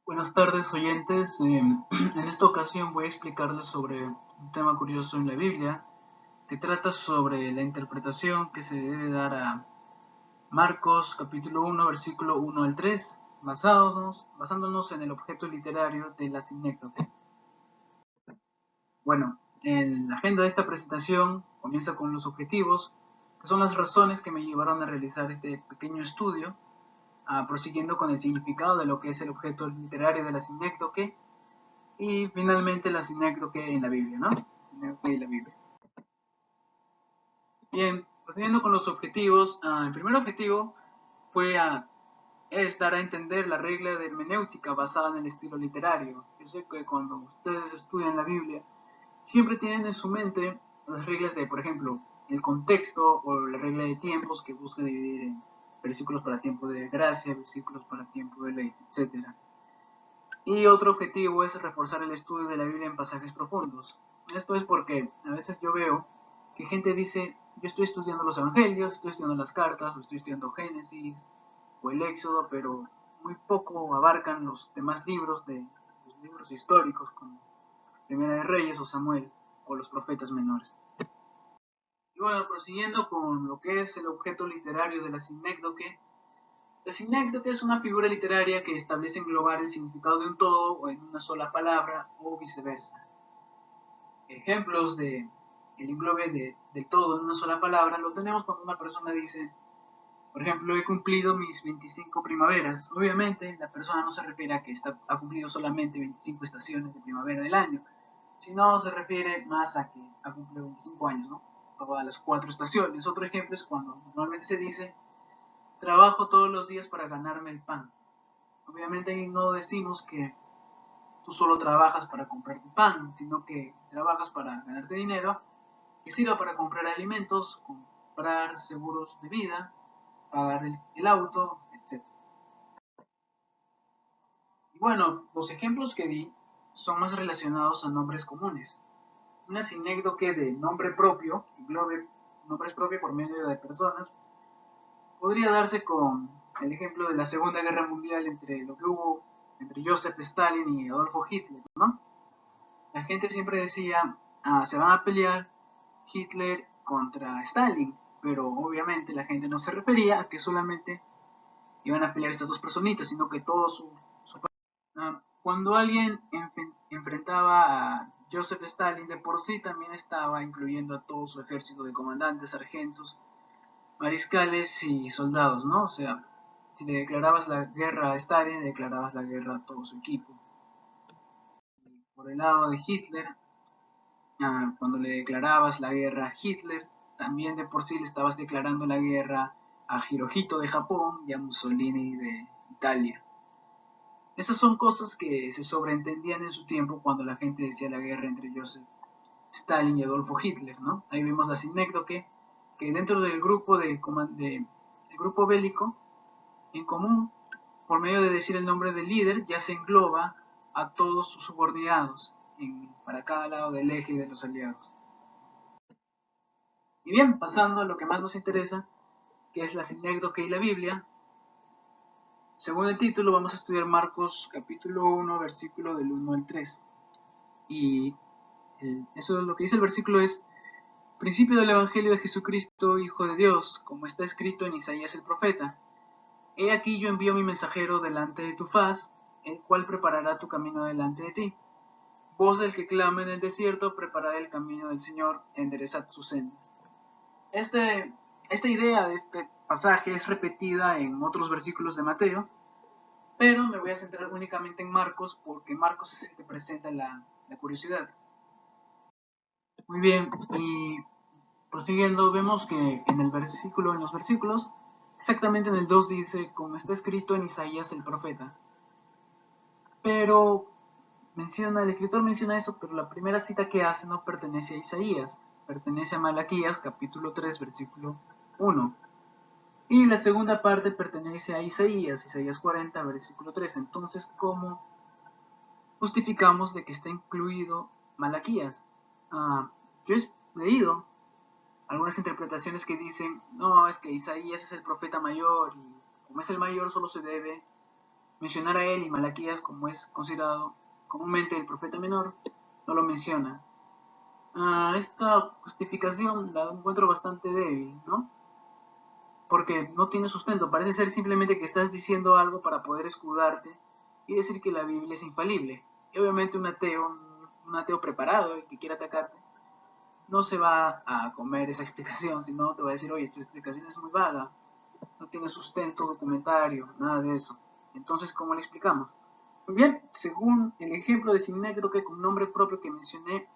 Buenas tardes, oyentes. En esta ocasión voy a explicarles sobre un tema curioso en la Biblia que trata sobre la interpretación que se debe dar a Marcos capítulo 1, versículo 1 al 3, basándonos en el objeto literario de la sinécdoque. Bueno, la agenda de esta presentación comienza con los objetivos, que son las razones que me llevaron a realizar este pequeño estudio, prosiguiendo con el significado de lo que es el objeto literario de la sinécdoque. Y finalmente la sinécdoque en la Biblia, ¿no? Sinécdoque y la Biblia. Bien, procediendo con los objetivos, el primer objetivo fue es dar a entender la regla de hermenéutica basada en el estilo literario. Yo sé que cuando ustedes estudian la Biblia, siempre tienen en su mente las reglas de, por ejemplo, el contexto o la regla de tiempos que busca dividir en versículos para tiempo de gracia, versículos para tiempo de ley, etc. Y otro objetivo es reforzar el estudio de la Biblia en pasajes profundos. Esto es porque a veces yo veo que gente dice, yo estoy estudiando los evangelios, estoy estudiando las cartas, o estoy estudiando Génesis o el Éxodo, pero muy poco abarcan los demás libros de los libros históricos como Primera de Reyes o Samuel o los profetas menores. Y bueno, prosiguiendo con lo que es el objeto literario de la sinécdoque. La sinécdoque es una figura literaria que establece englobar el significado de un todo o en una sola palabra o viceversa. Ejemplos de el englobe del todo en una sola palabra lo tenemos cuando una persona dice, por ejemplo, he cumplido mis 25 primaveras. Obviamente la persona no se refiere a que ha cumplido solamente 25 estaciones de primavera del año, sino se refiere más a que ha cumplido 25 años, ¿no? Todas las 4 estaciones. Otro ejemplo es cuando normalmente se dice, trabajo todos los días para ganarme el pan. Obviamente ahí no decimos que tú solo trabajas para comprar tu pan, sino que trabajas para ganarte dinero que sirva para comprar alimentos, comprar seguros de vida, pagar el auto, etc. Y bueno, los ejemplos que di son más relacionados a nombres comunes. Una sinécdoque de nombre propio, que englobe nombres propios por medio de personas, podría darse con el ejemplo de la Segunda Guerra Mundial entre lo que hubo entre Joseph Stalin y Adolfo Hitler, ¿no? La gente siempre decía, se van a pelear Hitler contra Stalin, pero obviamente la gente no se refería a que solamente iban a pelear estas dos personitas, sino que todo cuando alguien enfrentaba a Joseph Stalin, de por sí también estaba incluyendo a todo su ejército de comandantes, sargentos, mariscales y soldados, ¿no? O sea, si le declarabas la guerra a Stalin, le declarabas la guerra a todo su equipo. Y por el lado de Hitler, cuando le declarabas la guerra a Hitler, también de por sí le estabas declarando la guerra a Hirohito de Japón y a Mussolini de Italia. Esas son cosas que se sobreentendían en su tiempo cuando la gente decía la guerra entre Joseph Stalin y Adolfo Hitler, ¿no? Ahí vemos la sinécdoque que dentro del grupo el grupo bélico en común, por medio de decir el nombre del líder, ya se engloba a todos sus subordinados para cada lado del eje de los aliados. Y bien, pasando a lo que más nos interesa, que es la sinécdoque y la Biblia. Según el título, vamos a estudiar Marcos capítulo 1, versículo del 1 al 3. Y eso lo que dice el versículo es, principio del Evangelio de Jesucristo, Hijo de Dios, como está escrito en Isaías el profeta. He aquí yo envío mi mensajero delante de tu faz, el cual preparará tu camino delante de ti. Voz del que clama en el desierto, preparad el camino del Señor, enderezad sus sendas. Esta idea de este pasaje es repetida en otros versículos de Mateo, pero me voy a centrar únicamente en Marcos porque Marcos es el que presenta la curiosidad. Muy bien, y prosiguiendo vemos que en los versículos, exactamente en el 2 dice, como está escrito en Isaías el profeta. Pero el escritor menciona eso, pero la primera cita que hace no pertenece a Isaías, pertenece a Malaquías, capítulo 3, versículo 1. Y la segunda parte pertenece a Isaías 40, versículo 3. Entonces, ¿cómo justificamos de que está incluido Malaquías? Yo he leído algunas interpretaciones que dicen, no, es que Isaías es el profeta mayor y como es el mayor solo se debe mencionar a él y Malaquías, como es considerado comúnmente el profeta menor, no lo menciona. Esta justificación la encuentro bastante débil, ¿no? Porque no tiene sustento. Parece ser simplemente que estás diciendo algo para poder escudarte y decir que la Biblia es infalible. Y obviamente un ateo preparado, el que quiera atacarte, no se va a comer esa explicación, sino te va a decir, oye, tu explicación es muy vaga, no tiene sustento documentario, nada de eso. Entonces, ¿cómo le explicamos? Muy bien, según el ejemplo de sinécdoque con nombre propio que mencioné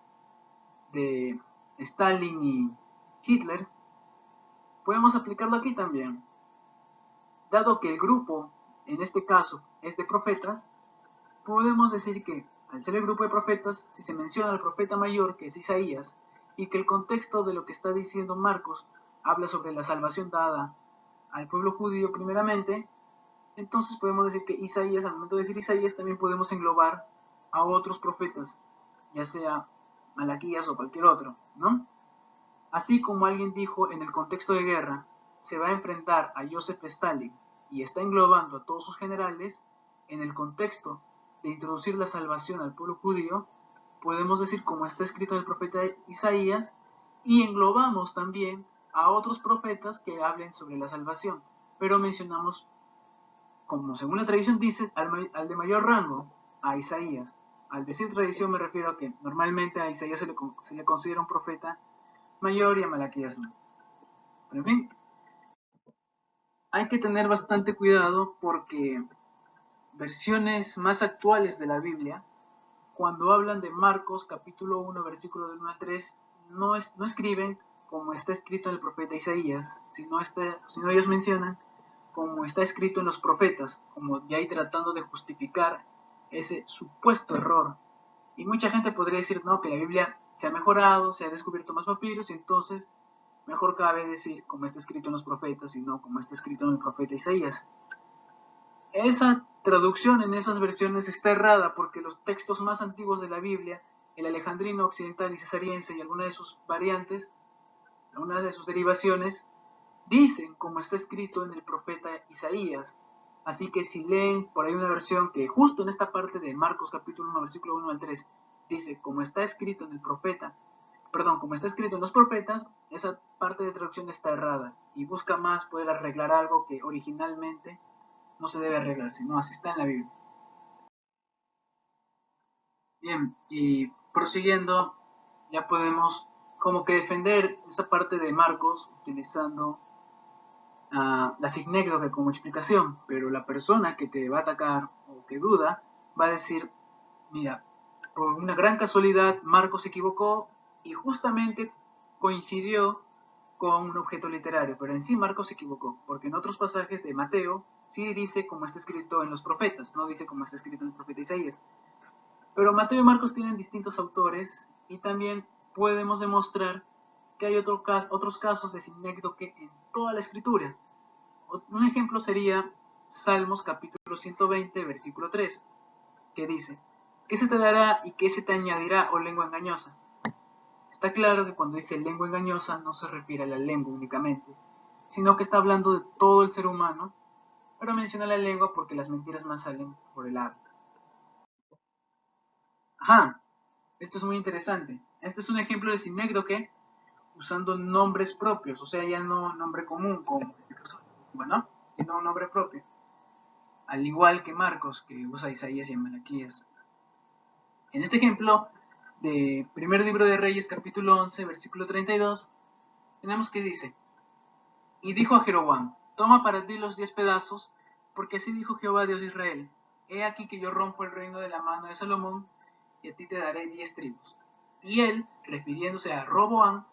de Stalin y Hitler, podemos aplicarlo aquí también. Dado que el grupo, en este caso, es de profetas, podemos decir que, al ser el grupo de profetas, si se menciona al profeta mayor, que es Isaías, y que el contexto de lo que está diciendo Marcos habla sobre la salvación dada al pueblo judío primeramente, entonces podemos decir que Isaías, al momento de decir Isaías, también podemos englobar a otros profetas, ya sea Malaquías o cualquier otro, ¿no? Así como alguien dijo en el contexto de guerra, se va a enfrentar a Joseph Stalin y está englobando a todos sus generales, en el contexto de introducir la salvación al pueblo judío, podemos decir como está escrito en el profeta Isaías, y englobamos también a otros profetas que hablen sobre la salvación, pero mencionamos, como según la tradición dice, al de mayor rango, a Isaías. Al decir tradición me refiero a que normalmente a Isaías se le considera un profeta mayor y a Malaquías no. Pero en fin, hay que tener bastante cuidado porque versiones más actuales de la Biblia, cuando hablan de Marcos capítulo 1 versículo del 1 al 3, no escriben como está escrito en el profeta Isaías, sino ellos mencionan como está escrito en los profetas, como ya ahí tratando de justificar ese supuesto error. Y mucha gente podría decir, no, que la Biblia se ha mejorado, se ha descubierto más papiros, y entonces mejor cabe decir como está escrito en los profetas y no como está escrito en el profeta Isaías. Esa traducción en esas versiones está errada porque los textos más antiguos de la Biblia, el alejandrino occidental y cesariense y algunas de sus variantes, algunas de sus derivaciones, dicen como está escrito en el profeta Isaías. Así que si leen por ahí una versión que justo en esta parte de Marcos capítulo 1 versículo 1 al 3 dice como está escrito en el profeta, perdón, como está escrito en los profetas, esa parte de traducción está errada y busca más poder arreglar algo que originalmente no se debe arreglar, sino así está en la Biblia. Bien, y prosiguiendo, ya podemos como que defender esa parte de Marcos utilizando la signécdoque como explicación, pero la persona que te va a atacar o que duda va a decir, mira, por una gran casualidad Marcos se equivocó y justamente coincidió con un objeto literario, pero en sí Marcos se equivocó, porque en otros pasajes de Mateo sí dice como está escrito en los profetas, no dice como está escrito en el profeta Isaías. Pero Mateo y Marcos tienen distintos autores y también podemos demostrar que hay otros casos de sinécdoque en toda la escritura. Un ejemplo sería Salmos capítulo 120, versículo 3, que dice, ¿qué se te dará y qué se te añadirá, oh lengua engañosa? Está claro que cuando dice lengua engañosa no se refiere a la lengua únicamente, sino que está hablando de todo el ser humano, pero menciona la lengua porque las mentiras más salen por el habla. Ajá, esto es muy interesante. Este es un ejemplo de sinécdoque usando nombres propios, o sea, ya no nombre común como bueno, sino un nombre propio. Al igual que Marcos, que usa Isaías y Malaquías. En este ejemplo de primer libro de Reyes, capítulo 11, versículo 32, tenemos que dice, y dijo a Jeroboam, toma para ti los 10 pedazos, porque así dijo Jehová Dios de Israel, he aquí que yo rompo el reino de la mano de Salomón, y a ti te daré 10 tribus. Y él, refiriéndose a Roboam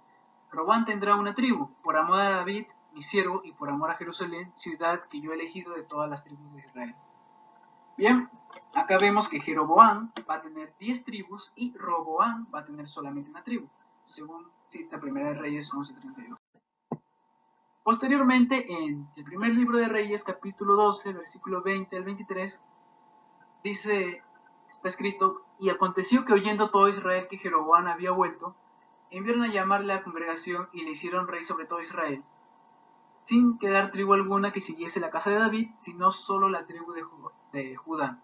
tendrá una tribu, por amor a David, mi siervo, y por amor a Jerusalén, ciudad que yo he elegido de todas las tribus de Israel. Bien, acá vemos que Jeroboam va a tener 10 tribus y Roboam va a tener solamente una tribu, según cita Primera de Reyes 11:32. Posteriormente, en el primer libro de Reyes, capítulo 12, versículo 20 al 23, dice, está escrito, y aconteció que oyendo todo Israel que Jeroboam había vuelto, enviaron a llamarle a la congregación y le hicieron rey sobre todo Israel. sin quedar tribu alguna que siguiese la casa de David, sino solo la tribu de Judá.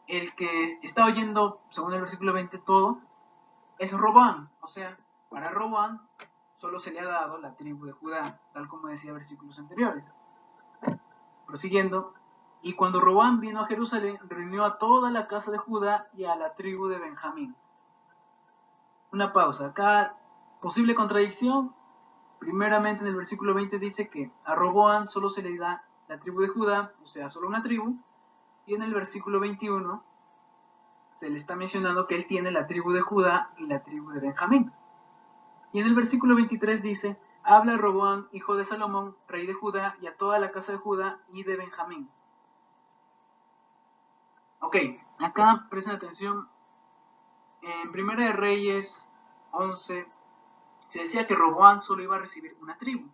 El que está oyendo, según el versículo 20, todo, es Roboam. O sea, para Roboam solo se le ha dado la tribu de Judá, tal como decía versículos anteriores. Prosiguiendo, y cuando Roboam vino a Jerusalén, reunió a toda la casa de Judá y a la tribu de Benjamín. Una pausa. Acá, posible contradicción. Primeramente en el versículo 20 dice que a Roboam solo se le da la tribu de Judá, o sea, solo una tribu. Y en el versículo 21 se le está mencionando que él tiene la tribu de Judá y la tribu de Benjamín. Y en el versículo 23 dice, habla Roboam, hijo de Salomón, rey de Judá, y a toda la casa de Judá y de Benjamín. Ok, acá presten atención. En Primera de Reyes 11 se decía que Roboam solo iba a recibir una tribu.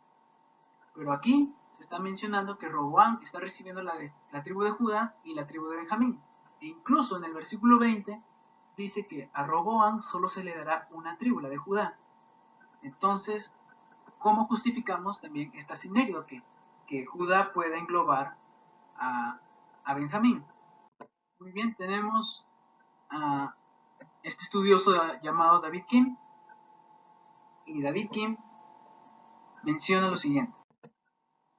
Pero aquí se está mencionando que Roboam está recibiendo la tribu de Judá y la tribu de Benjamín. E incluso en el versículo 20 dice que a Roboam solo se le dará una tribu, la de Judá. Entonces, ¿cómo justificamos también esta sinergia que Judá pueda englobar a Benjamín? Muy bien, tenemos a este estudioso llamado David Kim, y David Kim menciona lo siguiente,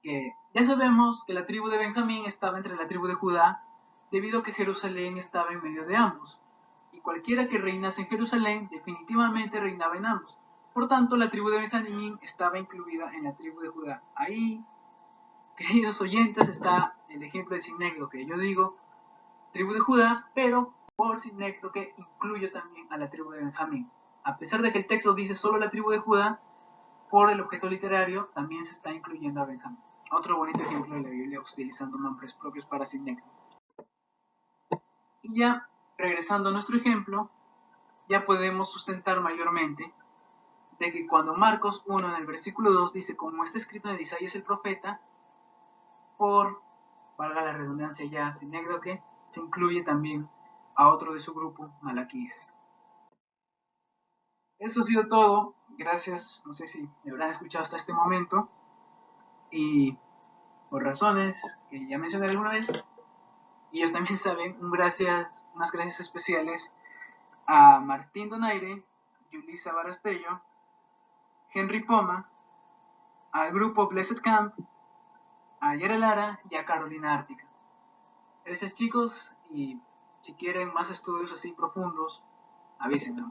que ya sabemos que la tribu de Benjamín estaba entre la tribu de Judá, debido a que Jerusalén estaba en medio de ambos, y cualquiera que reinase en Jerusalén definitivamente reinaba en ambos. Por tanto, la tribu de Benjamín estaba incluida en la tribu de Judá. Ahí, queridos oyentes, está el ejemplo de sinécdoque. Yo digo tribu de Judá, pero por sinécdoque incluyo también a la tribu de Benjamín. A pesar de que el texto dice solo la tribu de Judá, por el objeto literario también se está incluyendo a Benjamín. Otro bonito ejemplo de la Biblia utilizando nombres propios para sinécdoque. Y ya, regresando a nuestro ejemplo, ya podemos sustentar mayormente de que cuando Marcos 1 en el versículo 2 dice, como está escrito en Isaías el profeta, por, valga la redundancia ya, sinécdoque, se incluye también a otro de su grupo, Malaquías. Eso ha sido todo. Gracias, no sé si me habrán escuchado hasta este momento. Y por razones que ya mencioné alguna vez, y ellos también saben, unas gracias especiales a Martín Donaire, Yulisa Barastello, Henry Poma, al grupo Blessed Camp, a Yara Lara y a Carolina Ártica. Gracias chicos, y si quieren más estudios así profundos, avísenme.